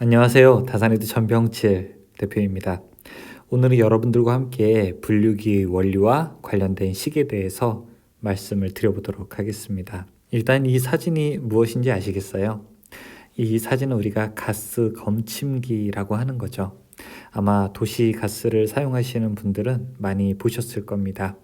안녕하세요. 다산에드 전병칠 대표입니다. 오늘은 여러분들과 함께 분류기 원리와 관련된 식에 대해서 말씀을 드려보도록 하겠습니다. 일단 이 사진이 무엇인지 아시겠어요? 이 사진은 우리가 가스 검침기라고 하는 거죠. 아마 도시 가스를 사용하시는 분들은 많이 보셨을 겁니다.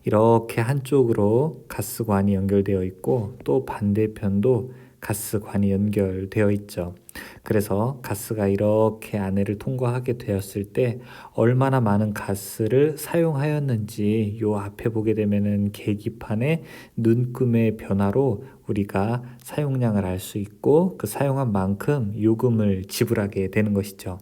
이렇게 한쪽으로 가스관이 연결되어 있고 또 반대편도 가스관이 연결되어 있죠. 그래서 가스가 이렇게 안에를 통과하게 되었을 때 얼마나 많은 가스를 사용하였는지 요 앞에 보게 되면은 계기판에 눈금의 변화로 우리가 사용량을 알 수 있고 그 사용한 만큼 요금을 지불하게 되는 것이죠.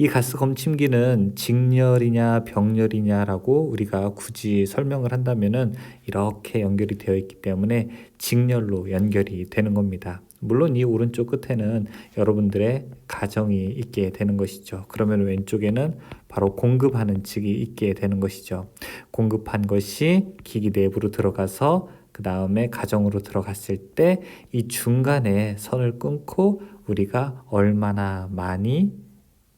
이 가스 검침기는 직렬이냐 병렬이냐라고 우리가 굳이 설명을 한다면은 이렇게 연결이 되어 있기 때문에 직렬로 연결이 되는 겁니다. 물론 이 오른쪽 끝에는 여러분들의 가정이 있게 되는 것이죠. 그러면 왼쪽에는 바로 공급하는 측이 있게 되는 것이죠. 공급한 것이 기기 내부로 들어가서 그 다음에 가정으로 들어갔을 때 이 중간에 선을 끊고 우리가 얼마나 많이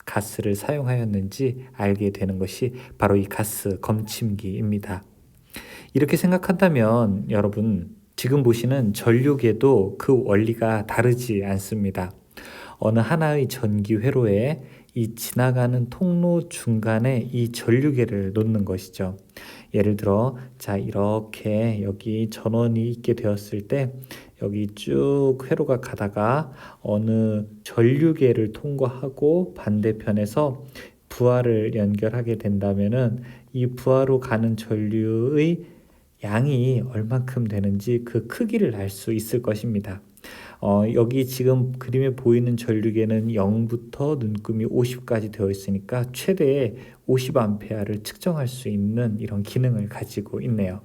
가스를 사용하였는지 알게 되는 것이 바로 이 가스 검침기입니다. 이렇게 생각한다면 여러분 지금 보시는 전류계도 그 원리가 다르지 않습니다. 어느 하나의 전기 회로에 이 지나가는 통로 중간에 이 전류계를 놓는 것이죠. 예를 들어 자 이렇게 여기 전원이 있게 되었을 때 여기 쭉 회로가 가다가 어느 전류계를 통과하고 반대편에서 부하를 연결하게 된다면은 이 부하로 가는 전류의 양이 얼만큼 되는지 그 크기를 알 수 있을 것입니다. 여기 지금 그림에 보이는 전류계는 0부터 눈금이 50까지 되어 있으니까 최대 50A를 측정할 수 있는 이런 기능을 가지고 있네요.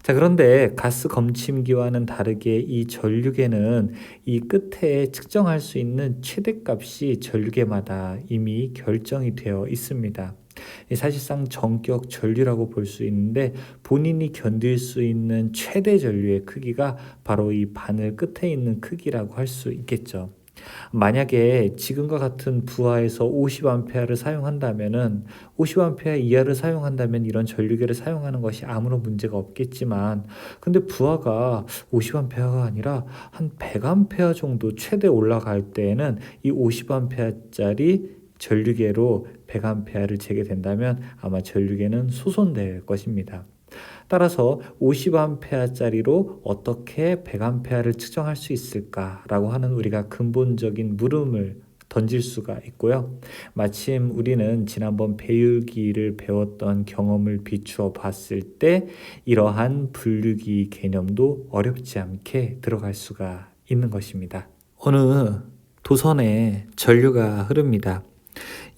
자, 그런데 가스 검침기와는 다르게 이 전류계는 이 끝에 측정할 수 있는 최대값이 전류계마다 이미 결정이 되어 있습니다. 사실상 전격 전류라고 볼 수 있는데 본인이 견딜 수 있는 최대 전류의 크기가 바로 이 바늘 끝에 있는 크기라고 할 수 있겠죠. 만약에 지금과 같은 부하에서 50A를 사용한다면은 50A 이하를 사용한다면 이런 전류계를 사용하는 것이 아무런 문제가 없겠지만 근데 부하가 50A가 아니라 한 100A 정도 최대 올라갈 때에는 이 50A짜리 전류계로 100A를 재게 된다면 아마 전류계는 소손될 것입니다. 따라서 50A짜리로 어떻게 100A를 측정할 수 있을까라고 하는 우리가 근본적인 물음을 던질 수가 있고요. 마침 우리는 지난번 배율기를 배웠던 경험을 비추어 봤을 때 이러한 분류기 개념도 어렵지 않게 들어갈 수가 있는 것입니다. 어느 도선에 전류가 흐릅니다.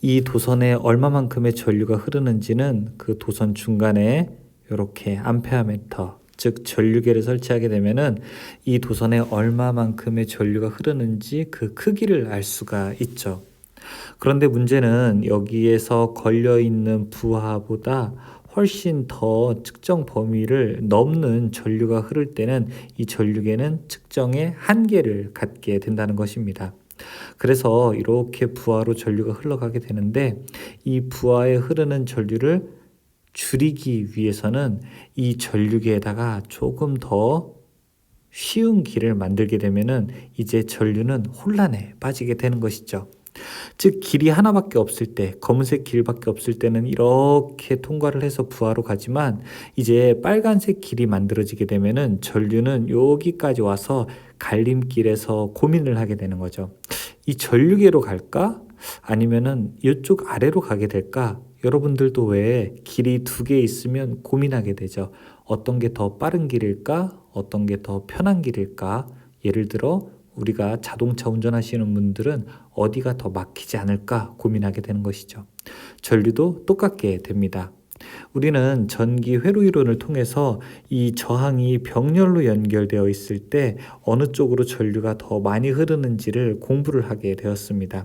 이 도선에 얼마만큼의 전류가 흐르는지는 그 도선 중간에 이렇게 암페어미터, 즉 전류계를 설치하게 되면은 이 도선에 얼마만큼의 전류가 흐르는지 그 크기를 알 수가 있죠. 그런데 문제는 여기에서 걸려있는 부하보다 훨씬 더 측정 범위를 넘는 전류가 흐를 때는 이 전류계는 측정의 한계를 갖게 된다는 것입니다. 그래서 이렇게 부하로 전류가 흘러가게 되는데 이 부하에 흐르는 전류를 줄이기 위해서는 이 전류계에다가 조금 더 쉬운 길을 만들게 되면은 이제 전류는 혼란에 빠지게 되는 것이죠. 즉 길이 하나밖에 없을 때 검은색 길밖에 없을 때는 이렇게 통과를 해서 부하로 가지만 이제 빨간색 길이 만들어지게 되면은 전류는 여기까지 와서 갈림길에서 고민을 하게 되는 거죠. 이 전류계로 갈까? 아니면은 이쪽 아래로 가게 될까? 여러분들도 왜 길이 두 개 있으면 고민하게 되죠. 어떤 게 더 빠른 길일까? 어떤 게 더 편한 길일까? 예를 들어 우리가 자동차 운전하시는 분들은 어디가 더 막히지 않을까 고민하게 되는 것이죠. 전류도 똑같게 됩니다. 우리는 전기 회로 이론을 통해서 이 저항이 병렬로 연결되어 있을 때 어느 쪽으로 전류가 더 많이 흐르는지를 공부를 하게 되었습니다.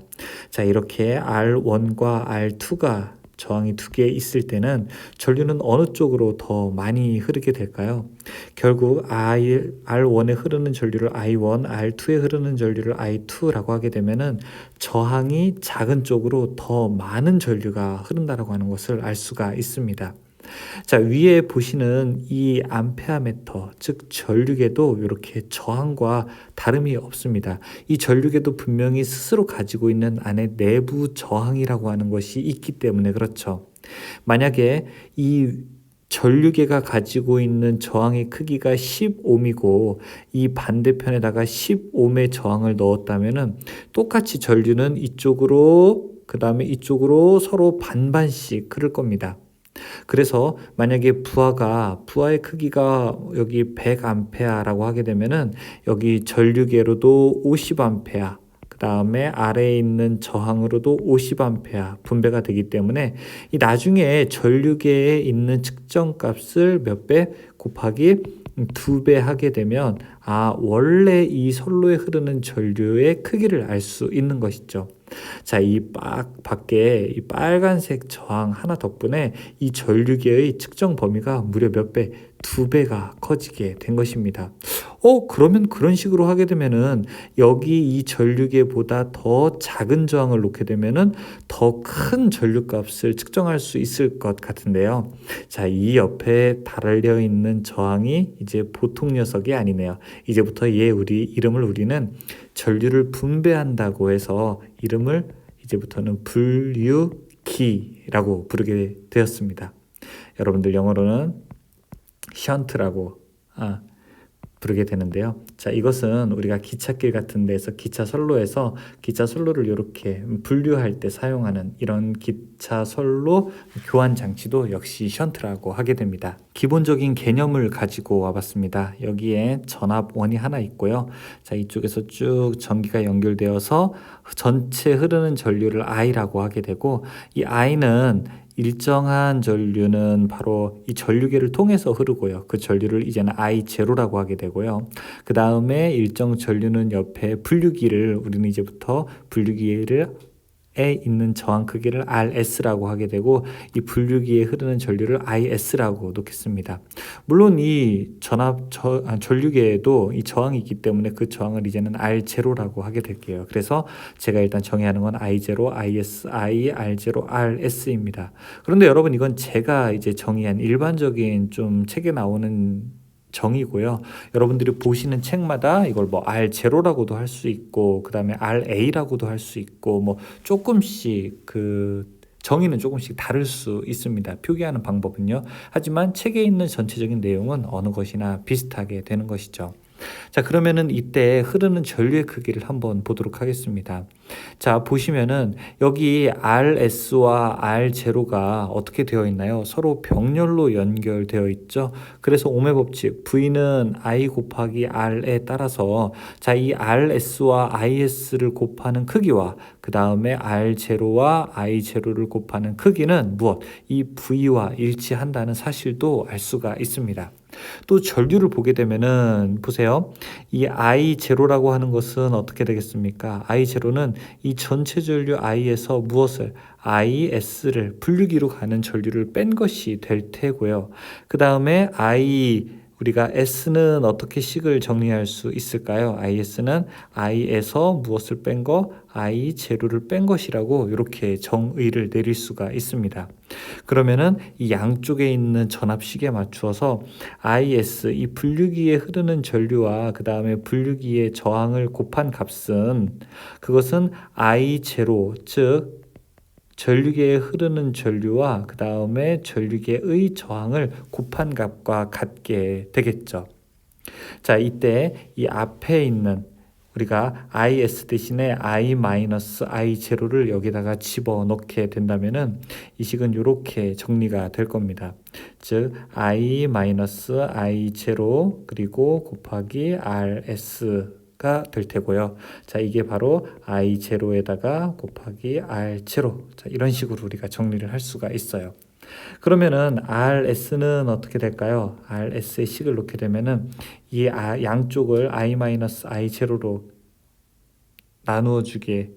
자, 이렇게 R1과 R2가 저항이 두 개 있을 때는 전류는 어느 쪽으로 더 많이 흐르게 될까요? 결국 R1에 흐르는 전류를 I1, R2에 흐르는 전류를 I2라고 하게 되면은 저항이 작은 쪽으로 더 많은 전류가 흐른다라고 하는 것을 알 수가 있습니다. 자, 위에 보시는 이 암페어미터, 즉 전류계도 이렇게 저항과 다름이 없습니다. 이 전류계도 분명히 스스로 가지고 있는 안에 내부 저항이라고 하는 것이 있기 때문에 그렇죠. 만약에 이 전류계가 가지고 있는 저항의 크기가 10옴이고 이 반대편에다가 10옴의 저항을 넣었다면은 똑같이 전류는 이쪽으로 그 다음에 이쪽으로 서로 반반씩 흐를 겁니다. 그래서 만약에 부하의 크기가 여기 100암페어라고 하게 되면은 여기 전류계로도 50암페어, 그 다음에 아래에 있는 저항으로도 50암페어 분배가 되기 때문에 이 나중에 전류계에 있는 측정 값을 몇 배 곱하기 2배 하게 되면 원래 이 선로에 흐르는 전류의 크기를 알 수 있는 것이죠. 자, 이 밖에 이 빨간색 저항 하나 덕분에 이 전류계의 측정 범위가 무려 몇 배, 2배가 커지게 된 것입니다. 그러면 그런 식으로 하게 되면은 여기 이 전류계보다 더 작은 저항을 놓게 되면은 더 큰 전류값을 측정할 수 있을 것 같은데요. 자, 이 옆에 달려 있는 저항이 이제 보통 녀석이 아니네요. 이제부터 이름을 우리는 전류를 분배한다고 해서 이름을 이제부터는 분류기라고 부르게 되었습니다. 여러분들 영어로는 션트라고 부르게 되는데요. 자, 이것은 우리가 기찻길 같은 데서 기차 선로를 이렇게 분류할 때 사용하는 이런 기차 선로 교환 장치도 역시 션트라고 하게 됩니다. 기본적인 개념을 가지고 와봤습니다. 여기에 전압원이 하나 있고요. 자, 이쪽에서 쭉 전기가 연결되어서 전체 흐르는 전류를 I라고 하게 되고, 이 I는 일정한 전류는 바로 이 전류계를 통해서 흐르고요. 그 전류를 이제는 I0라고 하게 되고요. 그 다음에 일정 전류는 옆에 분류기를 우리는 이제부터 분류기에 있는 저항 크기를 RS라고 하게 되고, 이 분류기에 흐르는 전류를 IS라고 놓겠습니다. 물론 이 전류계에도 이 저항이 있기 때문에 그 저항을 이제는 R0라고 하게 될게요. 그래서 제가 일단 정의하는 건 I0, ISI, R0, RS입니다. 그런데 여러분, 이건 제가 이제 정의한 일반적인 좀 책에 나오는 정의고요. 여러분들이 보시는 책마다 이걸 뭐 R0라고도 할 수 있고, 그 다음에 RA라고도 할 수 있고, 뭐 조금씩 그 정의는 조금씩 다를 수 있습니다. 표기하는 방법은요. 하지만 책에 있는 전체적인 내용은 어느 것이나 비슷하게 되는 것이죠. 자, 그러면은 이때 흐르는 전류의 크기를 한번 보도록 하겠습니다. 자, 보시면은 여기 RS와 R0가 어떻게 되어 있나요? 서로 병렬로 연결되어 있죠. 그래서 옴의 법칙 V는 I 곱하기 R에 따라서, 자, 이 RS와 IS를 곱하는 크기와 그 다음에 R0와 I0를 곱하는 크기는 무엇? 이 V와 일치한다는 사실도 알 수가 있습니다. 또 전류를 보게 되면은 보세요. 이 I0라고 하는 것은 어떻게 되겠습니까? I0는 이 전체 전류 I에서 무엇을? IS를 분류기로 가는 전류를 뺀 것이 될 테고요. 그 다음에 우리가 S는 어떻게 식을 정리할 수 있을까요? IS는 I에서 무엇을 뺀 거? I0를 뺀 것이라고 이렇게 정의를 내릴 수가 있습니다. 그러면은 이 양쪽에 있는 전압식에 맞추어서 IS, 이 분류기에 흐르는 전류와 그 다음에 분류기의 저항을 곱한 값은, 그것은 I0, 즉 전류계에 흐르는 전류와 그 다음에 전류계의 저항을 곱한 값과 같게 되겠죠. 자, 이때 이 앞에 있는 우리가 IS 대신에 I-I0를 여기다가 집어넣게 된다면은 이 식은 이렇게 정리가 될 겁니다. 즉 I-I0 그리고 곱하기 RS가 될 테고요. 자, 이게 바로 I0에다가 곱하기 R0. 자, 이런 식으로 우리가 정리를 할 수가 있어요. 그러면은 RS는 어떻게 될까요? RS의 식을 놓게 되면은 이 양쪽을 I-I0로 나누어 주게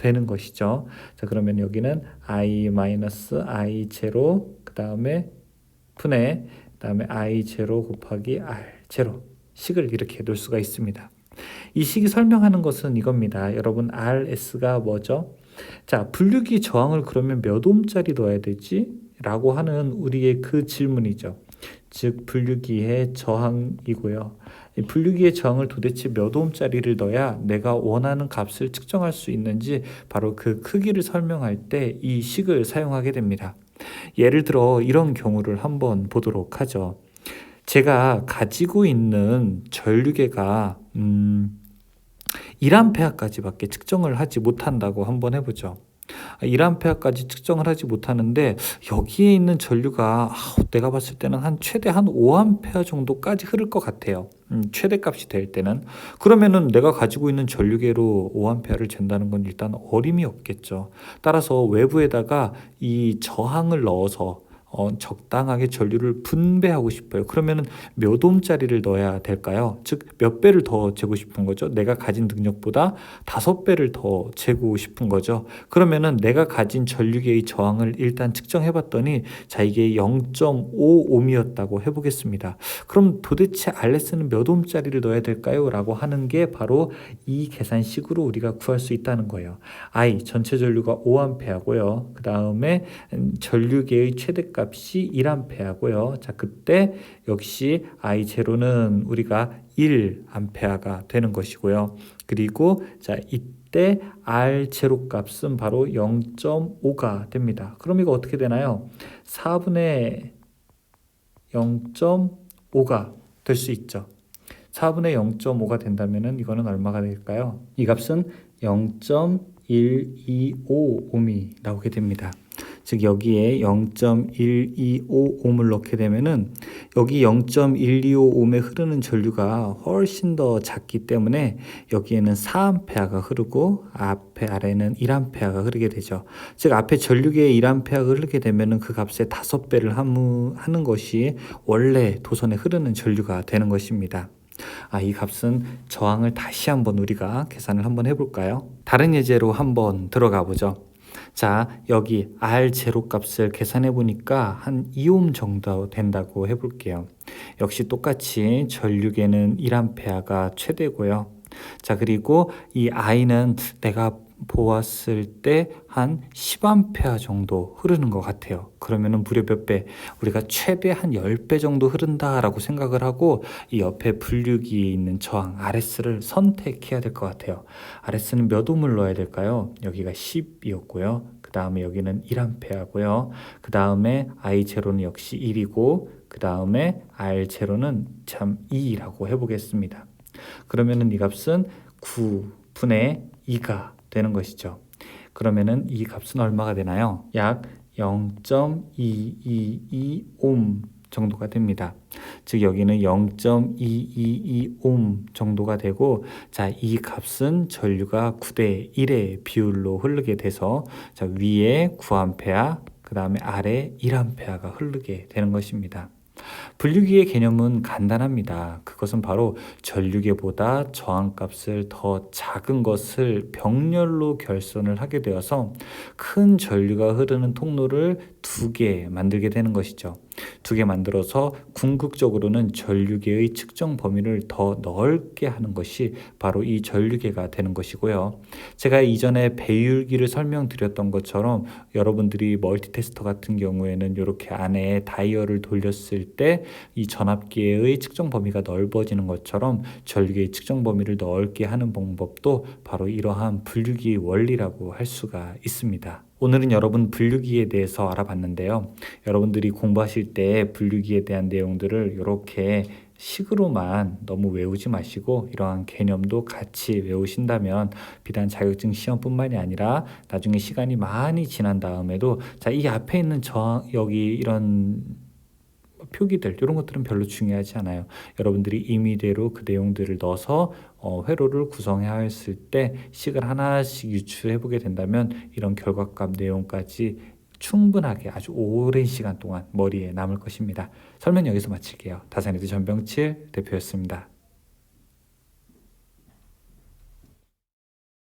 되는 것이죠. 자, 그러면 여기는 i 마이너스 i 제로 그 다음에 분의 그 다음에 i 제로 곱하기 r 제로 식을 이렇게 놓을 수가 있습니다. 이 식이 설명하는 것은 이겁니다. 여러분 RS가 뭐죠? 자, 분류기 저항을 그러면 몇 옴짜리 넣어야 되지? 라고 하는 우리의 그 질문이죠. 즉 분류기의 저항이고요. 이 분류기의 저항을 도대체 몇 옴짜리를 넣어야 내가 원하는 값을 측정할 수 있는지 바로 그 크기를 설명할 때 이 식을 사용하게 됩니다. 예를 들어 이런 경우를 한번 보도록 하죠. 제가 가지고 있는 전류계가 1A까지밖에 측정을 하지 못한다고 한번 해보죠. 1A까지 측정을 하지 못하는데 여기에 있는 전류가 내가 봤을 때는 최대 한 5A 정도까지 흐를 것 같아요. 최대값이 될 때는. 그러면은 내가 가지고 있는 전류계로 5A를 잰다는 건 일단 어림이 없겠죠. 따라서 외부에다가 이 저항을 넣어서 적당하게 전류를 분배하고 싶어요. 그러면은 몇 옴짜리를 넣어야 될까요? 즉 몇 배를 더 재고 싶은 거죠. 내가 가진 능력보다 5배를 더 재고 싶은 거죠. 그러면은 내가 가진 전류계의 저항을 일단 측정해 봤더니 자, 이게 0.5옴이었다고 해보겠습니다. 그럼 도대체 RS는 몇 옴짜리를 넣어야 될까요? 라고 하는 게 바로 이 계산식으로 우리가 구할 수 있다는 거예요. I 전체 전류가 5A고요. 그 다음에 전류계의 최대값 값이 1A고요. 자, 그때 역시 I0는 우리가 1A가 되는 것이고요. 그리고 자, 이때 R0 값은 바로 0.5가 됩니다. 그럼 이거 어떻게 되나요? 4분의 0.5가 될 수 있죠. 4분의 0.5가 된다면은 이거는 얼마가 될까요? 이 값은 0.125옴이 나오게 됩니다. 즉 여기에 0.125옴을 넣게 되면은 여기 0.125옴에 흐르는 전류가 훨씬 더 작기 때문에 여기에는 4A가 흐르고 앞에 아래는 1A가 흐르게 되죠. 즉 앞에 전류계에 1A가 흐르게 되면은 그 값의 5배를 하는 것이 원래 도선에 흐르는 전류가 되는 것입니다. 이 값은 저항을 다시 한번 우리가 계산을 한번 해볼까요? 다른 예제로 한번 들어가 보죠. 자, 여기 R0 값을 계산해 보니까 한 2옴 정도 된다고 해볼게요. 역시 똑같이 전류계는 1A가 최대고요. 자, 그리고 이 I는 내가 보았을 때 한 10A 정도 흐르는 것 같아요. 그러면은 무려 몇 배? 우리가 최대 한 10배 정도 흐른다라고 생각을 하고 이 옆에 분류기에 있는 저항 RS를 선택해야 될 것 같아요. RS는 몇 옴을 넣어야 될까요? 여기가 10이었고요. 그 다음에 여기는 1A고요. 그 다음에 I0는 역시 1이고 그 다음에 R0는 참 2라고 해보겠습니다. 그러면은 이 값은 9분의 2가 되는 것이죠. 그러면은 이 값은 얼마가 되나요? 약 0.222옴 정도가 됩니다. 즉 여기는 0.222옴 정도가 되고 자, 이 값은 전류가 9대 1의 비율로 흐르게 돼서 자, 위에 9A 그 다음에 아래 1A가 흐르게 되는 것입니다. 분류기의 개념은 간단합니다. 그것은 바로 전류계보다 저항값을 더 작은 것을 병렬로 결선을 하게 되어서 큰 전류가 흐르는 통로를 2개 만들게 되는 것이죠. 2개 만들어서 궁극적으로는 전류계의 측정 범위를 더 넓게 하는 것이 바로 이 전류계가 되는 것이고요. 제가 이전에 배율기를 설명드렸던 것처럼 여러분들이 멀티테스터 같은 경우에는 이렇게 안에 다이얼을 돌렸을 때 이 전압계의 측정 범위가 넓어지는 것처럼 전류계의 측정 범위를 넓게 하는 방법도 바로 이러한 분류기의 원리라고 할 수가 있습니다. 오늘은 여러분 분류기에 대해서 알아봤는데요. 여러분들이 공부하실 때 분류기에 대한 내용들을 이렇게 식으로만 너무 외우지 마시고 이러한 개념도 같이 외우신다면 비단 자격증 시험뿐만이 아니라 나중에 시간이 많이 지난 다음에도 자, 이 앞에 있는 여기 이런 표기들 이런 것들은 별로 중요하지 않아요. 여러분들이 임의대로 그 내용들을 넣어서 회로를 구성해야 했을 때 식을 하나씩 유추해 보게 된다면 이런 결과값 내용까지 충분하게 아주 오랜 시간 동안 머리에 남을 것입니다. 설명 여기서 마칠게요. 다산에드 전병칠 대표였습니다.